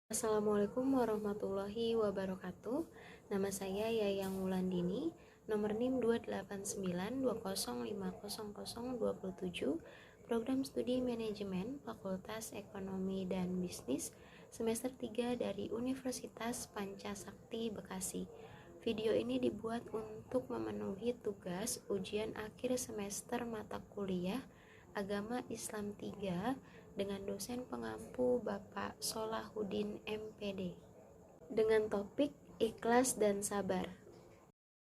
Assalamualaikum warahmatullahi wabarakatuh. Nama saya Yayang Wulandini, nomor NIM 28920500027, Program Studi Manajemen Fakultas Ekonomi dan Bisnis, semester 3 dari Universitas Pancasakti Bekasi. Video ini dibuat untuk memenuhi tugas ujian akhir semester mata kuliah Agama Islam 3 dengan dosen pengampu Bapak Solahuddin MPD dengan topik ikhlas dan sabar.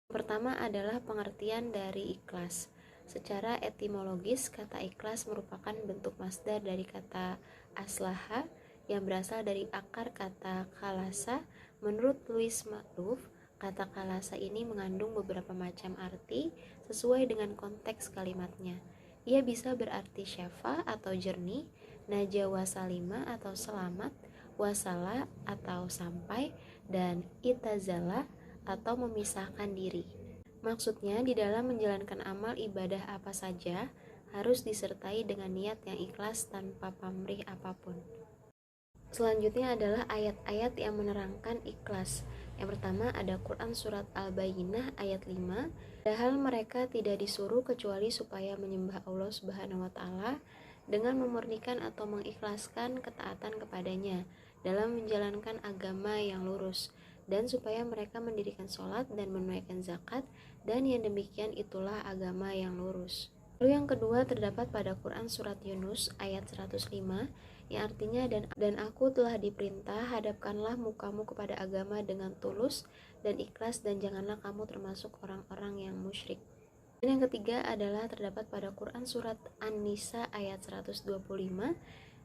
Pertama adalah pengertian dari ikhlas. Secara etimologis, kata ikhlas merupakan bentuk masdar dari kata aslaha yang berasal dari akar kata kalasa. Menurut Louis Makluf, kata kalasa ini mengandung beberapa macam arti sesuai dengan konteks kalimatnya. Ia bisa berarti syafa atau jernih, naja wasalima atau selamat, wasala atau sampai, dan itazala atau memisahkan diri. Maksudnya, di dalam menjalankan amal ibadah apa saja harus disertai dengan niat yang ikhlas tanpa pamrih apapun. Selanjutnya adalah ayat-ayat yang menerangkan ikhlas. Yang pertama ada Quran Surat Al-Bayyinah ayat 5. Padahal mereka tidak disuruh kecuali supaya menyembah Allah Subhanahu wa Ta'ala dengan memurnikan atau mengikhlaskan ketaatan kepadanya dalam menjalankan agama yang lurus, dan supaya mereka mendirikan sholat dan menunaikan zakat, dan yang demikian itulah agama yang lurus. Lalu yang kedua terdapat pada Quran Surat Yunus ayat 105 yang artinya dan aku telah diperintah hadapkanlah mukamu kepada agama dengan tulus dan ikhlas, dan janganlah kamu termasuk orang-orang yang musyrik. Dan yang ketiga adalah terdapat pada Quran Surat An-Nisa ayat 125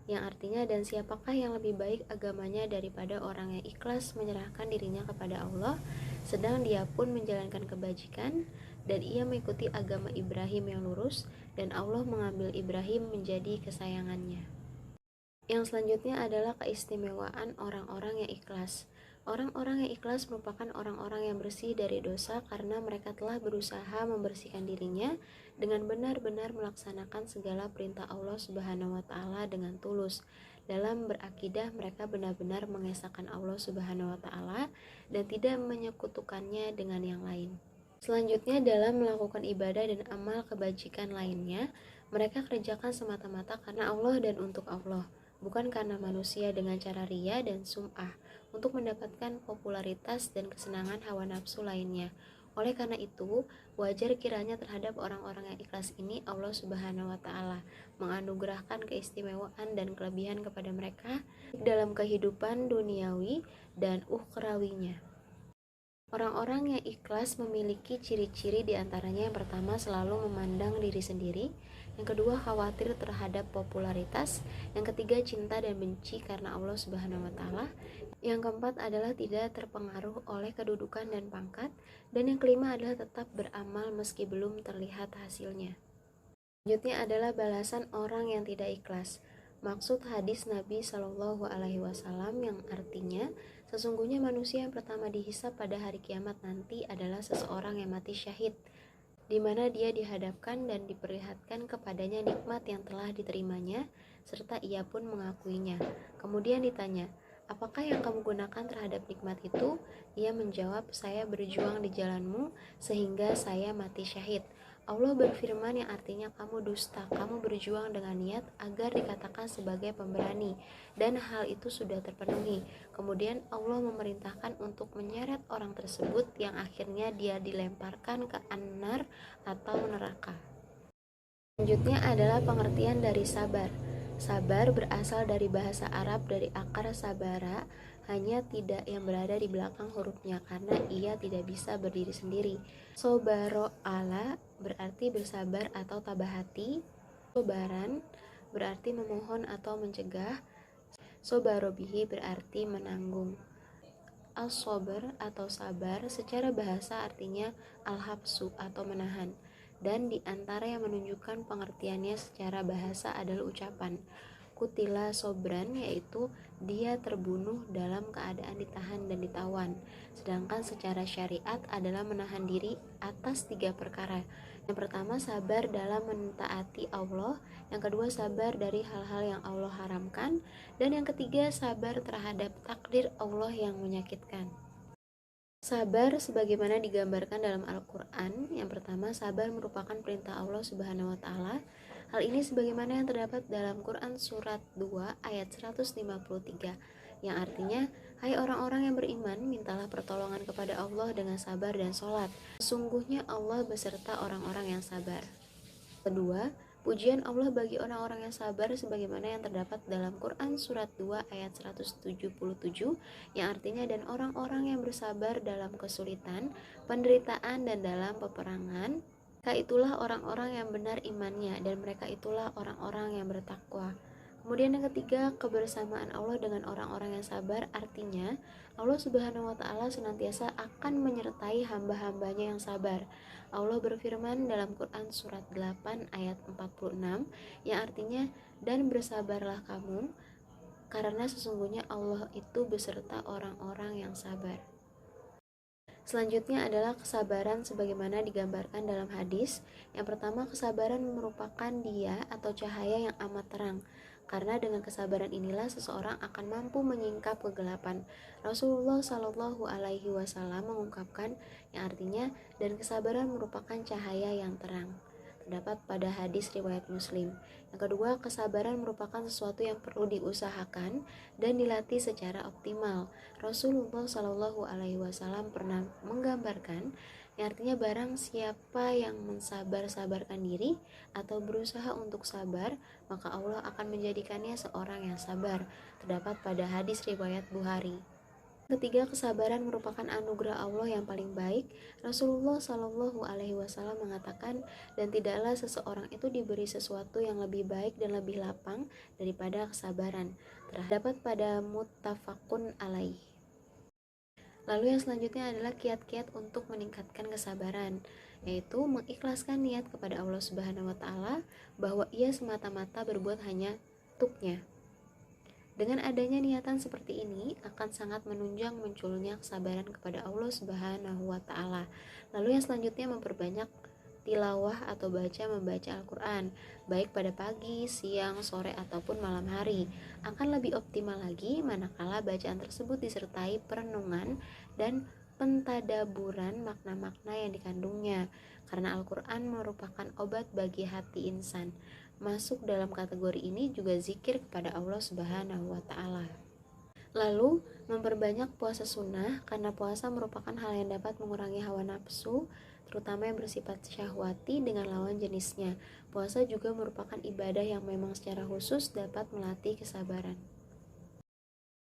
yang artinya dan siapakah yang lebih baik agamanya daripada orang yang ikhlas menyerahkan dirinya kepada Allah sedang dia pun menjalankan kebajikan, dan ia mengikuti agama Ibrahim yang lurus, dan Allah mengambil Ibrahim menjadi kesayangannya. Yang selanjutnya adalah keistimewaan orang-orang yang ikhlas. Orang-orang yang ikhlas merupakan orang-orang yang bersih dari dosa karena mereka telah berusaha membersihkan dirinya dengan benar-benar melaksanakan segala perintah Allah Subhanahu wa Ta'ala dengan tulus. Dalam berakidah mereka benar-benar mengesahkan Allah Subhanahu wa Ta'ala dan tidak menyekutukannya dengan yang lain. Selanjutnya dalam melakukan ibadah dan amal kebajikan lainnya, mereka kerjakan semata-mata karena Allah dan untuk Allah, bukan karena manusia dengan cara riya dan sum'ah untuk mendapatkan popularitas dan kesenangan hawa nafsu lainnya. Oleh karena itu, wajar kiranya terhadap orang-orang yang ikhlas ini Allah Subhanahu wa Ta'ala menganugerahkan keistimewaan dan kelebihan kepada mereka dalam kehidupan duniawi dan ukhrawinya. Orang-orang yang ikhlas memiliki ciri-ciri diantaranya yang pertama selalu memandang diri sendiri, yang kedua khawatir terhadap popularitas, yang ketiga cinta dan benci karena Allah Subhanahu wa Ta'ala, yang keempat adalah tidak terpengaruh oleh kedudukan dan pangkat, dan yang kelima adalah tetap beramal meski belum terlihat hasilnya. Selanjutnya adalah balasan orang yang tidak ikhlas. Maksud hadis Nabi Shallallahu Alaihi Wasallam yang artinya sesungguhnya manusia yang pertama dihisab pada hari kiamat nanti adalah seseorang yang mati syahid, di mana dia dihadapkan dan diperlihatkan kepadanya nikmat yang telah diterimanya, serta ia pun mengakuinya. Kemudian ditanya, apakah yang kamu gunakan terhadap nikmat itu? Ia menjawab, saya berjuang di jalanmu sehingga saya mati syahid. Allah berfirman yang artinya kamu dusta, kamu berjuang dengan niat agar dikatakan sebagai pemberani, dan hal itu sudah terpenuhi. Kemudian Allah memerintahkan untuk menyeret orang tersebut yang akhirnya dia dilemparkan ke an-nar atau neraka. Selanjutnya adalah pengertian dari sabar. Sabar berasal dari bahasa Arab dari akar sabara, hanya tidak yang berada di belakang hurufnya karena ia tidak bisa berdiri sendiri. Sobaro ala berarti bersabar atau tabah hati. Sobaran berarti memohon atau mencegah. Sobarobihi berarti menanggung. Al-sober atau sabar secara bahasa artinya al-habsu atau menahan. Dan di antara yang menunjukkan pengertiannya secara bahasa adalah ucapan kutila sobran, yaitu dia terbunuh dalam keadaan ditahan dan ditawan. Sedangkan secara syariat adalah menahan diri atas 3 perkara. Yang pertama, sabar dalam mentaati Allah. Yang kedua, sabar dari hal-hal yang Allah haramkan. Dan yang ketiga, sabar terhadap takdir Allah yang menyakitkan. Sabar sebagaimana digambarkan dalam Al-Quran. Yang pertama, sabar merupakan perintah Allah Subhanahu wa Ta'ala. Hal ini sebagaimana yang terdapat dalam Quran surat 2 ayat 153, yang artinya, hai orang-orang yang beriman, mintalah pertolongan kepada Allah dengan sabar dan sholat. Sesungguhnya Allah beserta orang-orang yang sabar. Kedua, pujian Allah bagi orang-orang yang sabar sebagaimana yang terdapat dalam Quran surat 2 ayat 177, yang artinya, dan orang-orang yang bersabar dalam kesulitan, penderitaan, dan dalam peperangan, mereka itulah orang-orang yang benar imannya, dan mereka itulah orang-orang yang bertakwa. Kemudian yang ketiga, kebersamaan Allah dengan orang-orang yang sabar, artinya Allah Subhanahu wa Ta'ala senantiasa akan menyertai hamba-hambanya yang sabar. Allah berfirman dalam Quran surat 8 ayat 46, yang artinya, dan bersabarlah kamu karena sesungguhnya Allah itu beserta orang-orang yang sabar. Selanjutnya adalah kesabaran sebagaimana digambarkan dalam hadis. Yang pertama, kesabaran merupakan dia atau cahaya yang amat terang, karena dengan kesabaran inilah seseorang akan mampu menyingkap kegelapan. Rasulullah Shallallahu Alaihi Wasallam mengungkapkan, yang artinya, dan kesabaran merupakan cahaya yang terang, terdapat pada hadis riwayat Muslim. Yang kedua, kesabaran merupakan sesuatu yang perlu diusahakan dan dilatih secara optimal. Rasulullah Shallallahu Alaihi Wasallam pernah menggambarkan, yang artinya, barang siapa yang mensabar-sabarkan diri atau berusaha untuk sabar, maka Allah akan menjadikannya seorang yang sabar. Terdapat pada hadis riwayat Bukhari. Ketiga, kesabaran merupakan anugerah Allah yang paling baik. Rasulullah Shallallahu Alaihi Wasallam mengatakan, dan tidaklah seseorang itu diberi sesuatu yang lebih baik dan lebih lapang daripada kesabaran. Terdapat pada muttafaqun alaih. Lalu yang selanjutnya adalah kiat-kiat untuk meningkatkan kesabaran, yaitu mengikhlaskan niat kepada Allah Subhanahu wa Ta'ala bahwa ia semata-mata berbuat hanya untuknya. Dengan adanya niatan seperti ini akan sangat menunjang munculnya kesabaran kepada Allah Subhanahu wa Ta'ala. Lalu yang selanjutnya, memperbanyak tilawah atau membaca Al-Quran, baik pada pagi, siang, sore, ataupun malam hari. Akan lebih optimal lagi manakala bacaan tersebut disertai perenungan dan pentadaburan makna-makna yang dikandungnya, karena Al-Quran merupakan obat bagi hati insan. Masuk dalam kategori ini juga zikir kepada Allah Subhanahu wa Ta'ala. Lalu, memperbanyak puasa sunnah, karena puasa merupakan hal yang dapat mengurangi hawa nafsu, terutama yang bersifat syahwati dengan lawan jenisnya. Puasa juga merupakan ibadah yang memang secara khusus dapat melatih kesabaran.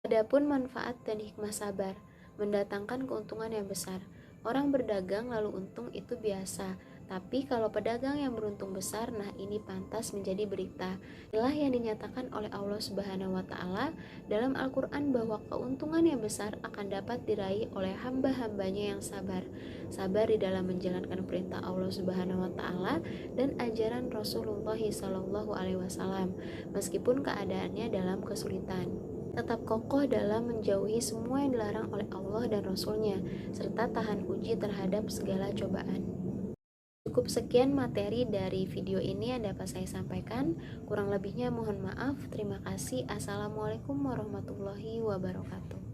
Adapun manfaat dan hikmah sabar, mendatangkan keuntungan yang besar. Orang berdagang lalu untung itu biasa, tapi kalau pedagang yang beruntung besar, nah ini pantas menjadi berita. Inilah yang dinyatakan oleh Allah Subhanahu wa Ta'ala dalam Al-Quran, bahwa keuntungan yang besar akan dapat diraih oleh hamba-hambanya yang sabar. Sabar di dalam menjalankan perintah Allah Subhanahu wa Ta'ala dan ajaran Rasulullah Sallallahu Alaihi Wasallam, meskipun keadaannya dalam kesulitan. Tetap kokoh dalam menjauhi semua yang dilarang oleh Allah dan Rasul-Nya, serta tahan uji terhadap segala cobaan. Cukup sekian materi dari video ini yang dapat saya sampaikan. Kurang lebihnya mohon maaf. Terima kasih. Assalamualaikum warahmatullahi wabarakatuh.